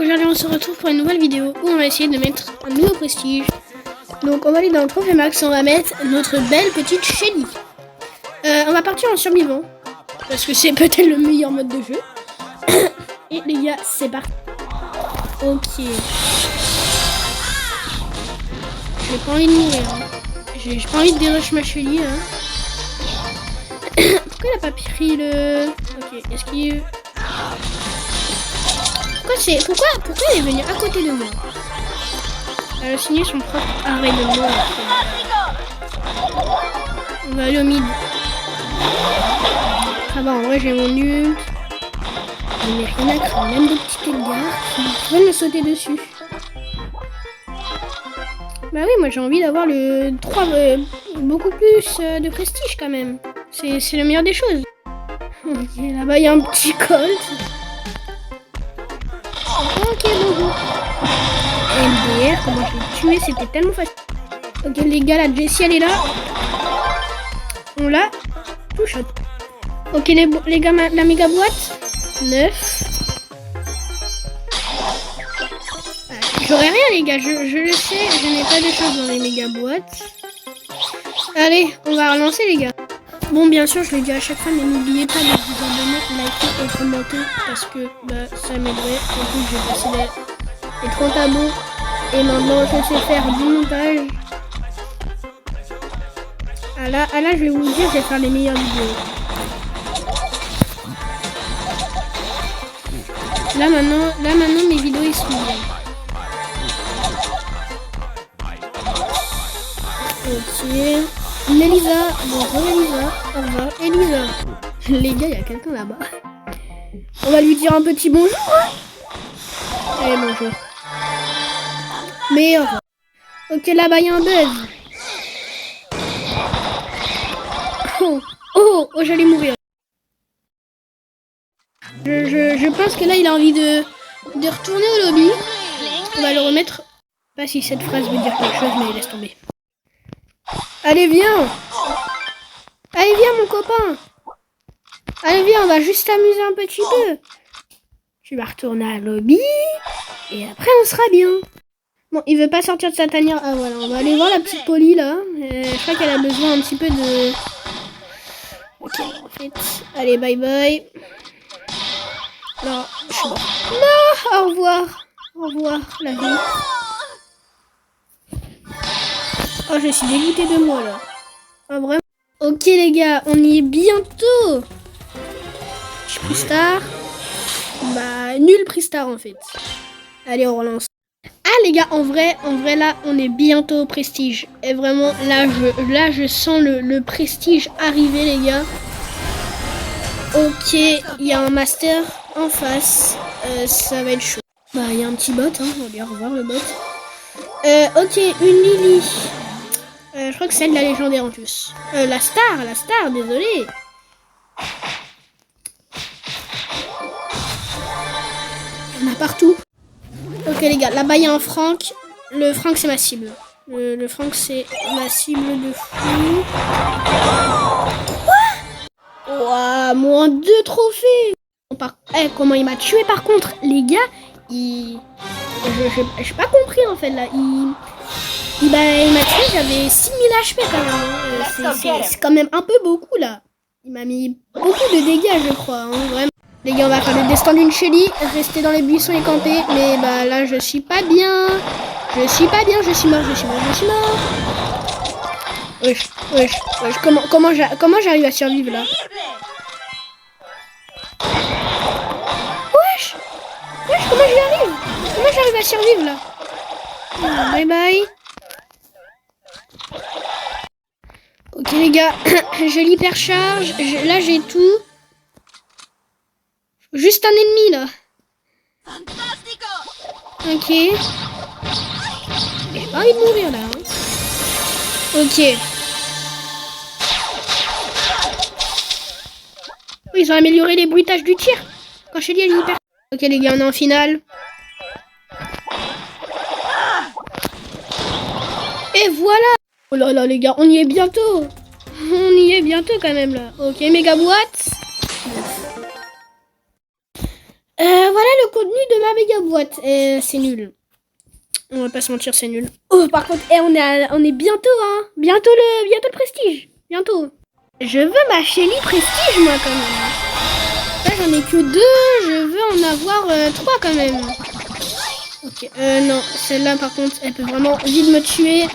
Aujourd'hui on se retrouve pour une nouvelle vidéo où on va essayer de mettre un nouveau prestige. Donc on va aller dans le trophée max, on va mettre notre belle petite Shelly. On va partir en survivant, parce que c'est peut-être le meilleur mode de jeu. Et les gars, c'est parti. Ok. J'ai pas envie de mourir. Hein. J'ai pas envie de dérush ma Shelly. Hein. Pourquoi il a pas pris le... Ok, est-ce qu'il... Pourquoi il est venu à côté de moi? Elle a signé son propre arrêt de mort. On va aller au mid. Ça va, en vrai j'ai mon ult. Je n'ai rien à craindre, même des petits Edgar qui veulent me sauter dessus. Bah oui, moi j'ai envie d'avoir le 3 beaucoup plus de prestige quand même. C'est la meilleure des choses. Ok, là-bas il y a un petit Colt. Ok, bonjour. MDR, comment je l'ai tué, c'était tellement facile. Ok, les gars, la Jessie, elle est là. On l'a tout shot. Ok, les gars, la méga boîte. 9. J'aurais rien, les gars, je le sais. Je n'ai pas de choses dans les méga boîtes. Allez, on va relancer, les gars. Bon, bien sûr, je le dis à chaque fois, mais n'oubliez pas de vous abonner, liker et commenter parce que ça m'aiderait. En plus, j'ai passé les 30 abos et maintenant je sais faire du montage. Ah là, je vais vous dire, je vais faire les meilleures vidéos. Là maintenant, mes vidéos ils sont bien. Ok. Elisa, bonjour Elisa, au revoir Elisa. Les gars, il y a quelqu'un là-bas. On va lui dire un petit bonjour. Hein. Allez, bonjour. Mais au revoir. Ok, là-bas, il y a un buzz. Oh, j'allais mourir. Je pense que là, il a envie de retourner au lobby. On va le remettre. Je sais pas si cette phrase veut dire quelque chose, mais laisse tomber. Allez, viens. Allez, viens, mon copain. Allez, viens, on va juste s'amuser un petit peu. Tu vas retourner à lobby. Et après, on sera bien. Bon, il veut pas sortir de sa tanière. Ah, voilà, on va aller voir la petite Polly, là. Je crois qu'elle a besoin un petit peu de... Ok, en fait... Allez, bye bye. Non, je suis mort. Non, au revoir. Au revoir, la vie. Oh, je suis dégoûtée de moi, là. Ah, vraiment. Ok, les gars, on y est bientôt. Je suis Pristar. Bah, nul Pristar, en fait. Allez, on relance. Ah, les gars, en vrai, là, on est bientôt au prestige. Et vraiment, là, je sens le prestige arriver, les gars. Ok, il y a un master en face. Ça va être chaud. Bah, il y a un petit bot, hein. On va bien revoir le bot. Ok, une Lily. Je crois que c'est de la légendaire en plus. La star, désolé. Il y en a partout. Ok les gars, là-bas il y a un Franck. Le Franck c'est ma cible. Le Franck c'est ma cible de fou. Ouah, moins 2 trophées. Comment il m'a tué par contre. Les gars, j'ai pas compris en fait là. Il m'a tué, j'avais 6000 HP quand même. C'est quand même un peu beaucoup là. Il m'a mis beaucoup de dégâts je crois. Hein, vraiment. Les gars, on va faire le destin d'une Shelly. Rester dans les buissons et camper. Mais bah là, je suis pas bien. Je suis mort. Wesh. Comment j'arrive à survivre là? Wesh, comment j'y arrive? Comment j'arrive à survivre là? Bye bye. Ok les gars, je l'hypercharge. Là j'ai tout. Juste un ennemi là. Ok. J'ai pas envie de mourir là. Hein. Ok. Oh, ils ont amélioré les bruitages du tir. Quand je dis elle est hyper. Ok les gars, on est en finale. Et voilà. Oh là là les gars, on y est bientôt. On y est bientôt quand même là. Ok, méga boîte. Voilà le contenu de ma méga boîte. C'est nul. On va pas se mentir, c'est nul. Oh, par contre, on est bientôt, hein. Bientôt le prestige. Bientôt. Je veux ma Shelly prestige, moi, quand même. Là, j'en ai que 2. Je veux en avoir 3, quand même. Ok. Non, celle-là, par contre, elle peut vraiment vite me tuer.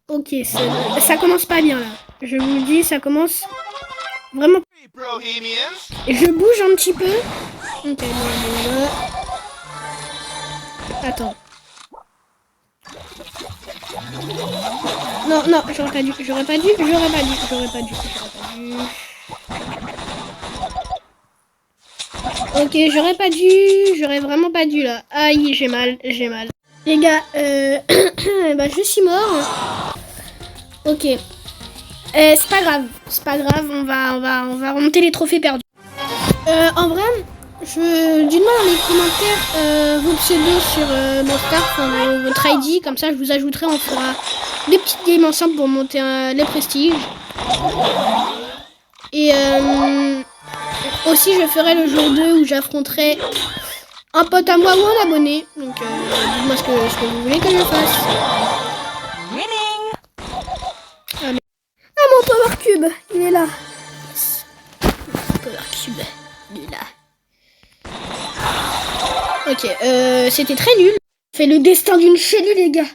Ok, ça commence pas bien, là. Je vous le dis, ça commence vraiment... Et je bouge un petit peu. Ok, bon. Attends. Non, j'aurais pas dû. Ok, j'aurais vraiment pas dû, là. Aïe, j'ai mal. Les gars, bah, je suis mort. Ok. C'est pas grave, on va remonter les trophées perdus. En vrai, dites-moi dans les commentaires vos pseudos sur Monster, votre ID, comme ça je vous ajouterai, on fera des petites games ensemble pour monter les prestiges. Et aussi je ferai le jour 2 où j'affronterai un pote à moi ou un abonné. Donc dites-moi ce que vous voulez que je fasse. Ah, mon Power Cube, il est là. Yes. Power Cube, il est là. Ok, c'était très nul. On fait le destin d'une Shelly, les gars.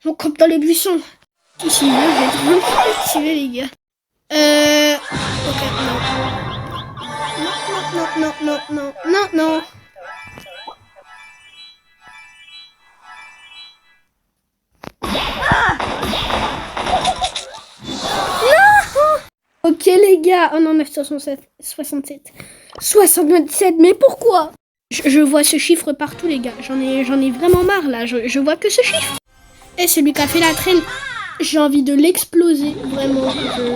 On campe dans les buissons. Ici, je vais trop tuer, les gars. Ok, non. Ok les gars, oh non, 967, 67, mais pourquoi? Je vois ce chiffre partout les gars, j'en ai vraiment marre là, je vois que ce chiffre. Et celui qui a fait la traîne, j'ai envie de l'exploser, vraiment.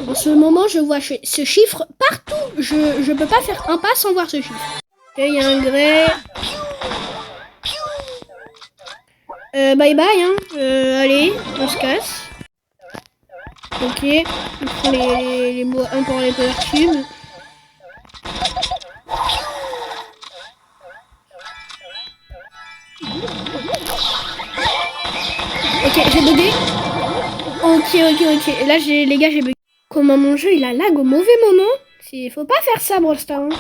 En ce moment, je vois ce chiffre partout, je peux pas faire un pas sans voir ce chiffre. Ok, il y a un grès. Bye bye, hein. Allez, on se casse. Ok, on prend les bois, un pour les Power Cubes. Ok, j'ai bugué. Ok. Et là, les gars, j'ai bugué. Comment mon jeu, il a lag au mauvais moment. Faut pas faire ça, Brawl Stars.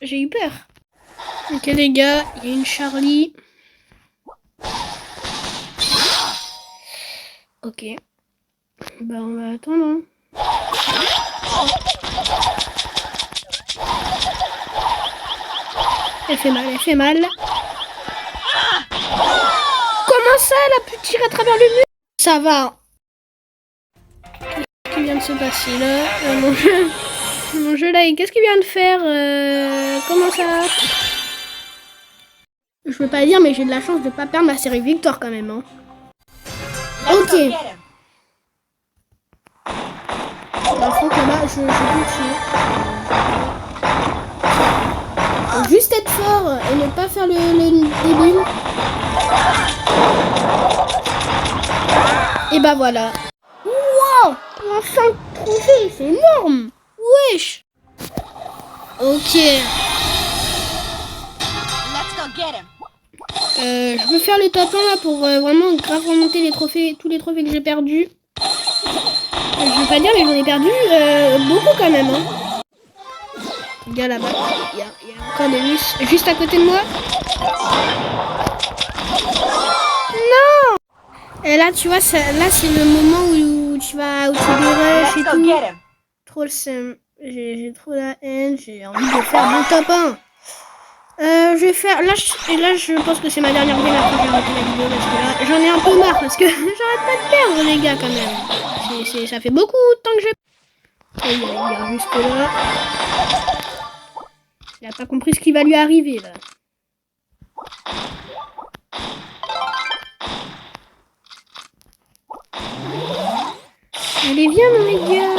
J'ai eu peur. Ok, les gars, il y a une Charlie. Ok. Bah, on va attendre. Hein. Elle fait mal. Comment ça, elle a pu tirer à travers le mur? Ça va. Qu'est-ce qui vient de se passer là? Mon jeu là, qu'est-ce qu'il vient de faire? Comment ça? Je peux pas dire, mais j'ai de la chance de pas perdre ma série victoire quand même. Hein. Ok. Par contre là, je peux tuer. Faut juste être fort et ne pas faire le débile. Et bah voilà. Wow, un 5 trophées, c'est énorme. Wesh. Ok. Je peux faire le top 1 là pour vraiment grave remonter les trophées, tous les trophées que j'ai perdus. Je veux pas dire, mais j'en ai perdu beaucoup quand même. Hein. Les gars là-bas, il y a encore des Russes juste à côté de moi. Non. Et là, tu vois, là c'est le moment où tu vas où tu rush et tout. Trop le seum. J'ai trop la haine. J'ai envie de faire mon top 1. Je vais faire... Là, je pense que c'est ma dernière game après que j'ai arrêté la vidéo parce que là, j'en ai un peu marre parce que j'arrête pas de perdre les gars quand même. Ça fait beaucoup de temps que je... Il y a juste là. Il a pas compris ce qui va lui arriver là. Allez, viens mon les gars.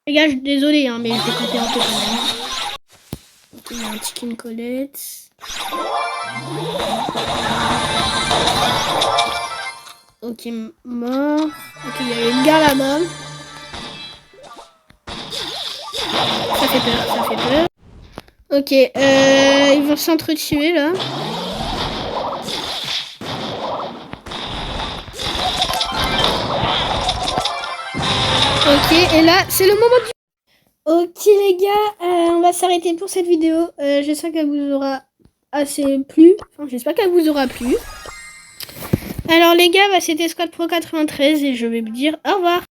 Les gars, je suis désolé, hein, mais je vais couper un peu quand même. Ok, Il y a un chicken Colette. Ok, mort. Ok, il y a une gare là-bas. Ça fait peur, ça fait peur. Ok, ils vont s'entretuer là. Ok, et là, c'est le moment du... Ok les gars, on va s'arrêter pour cette vidéo. J'espère qu'elle vous aura assez plu. Enfin, j'espère qu'elle vous aura plu. Alors les gars, c'était Squad Pro 93 et je vais vous dire au revoir.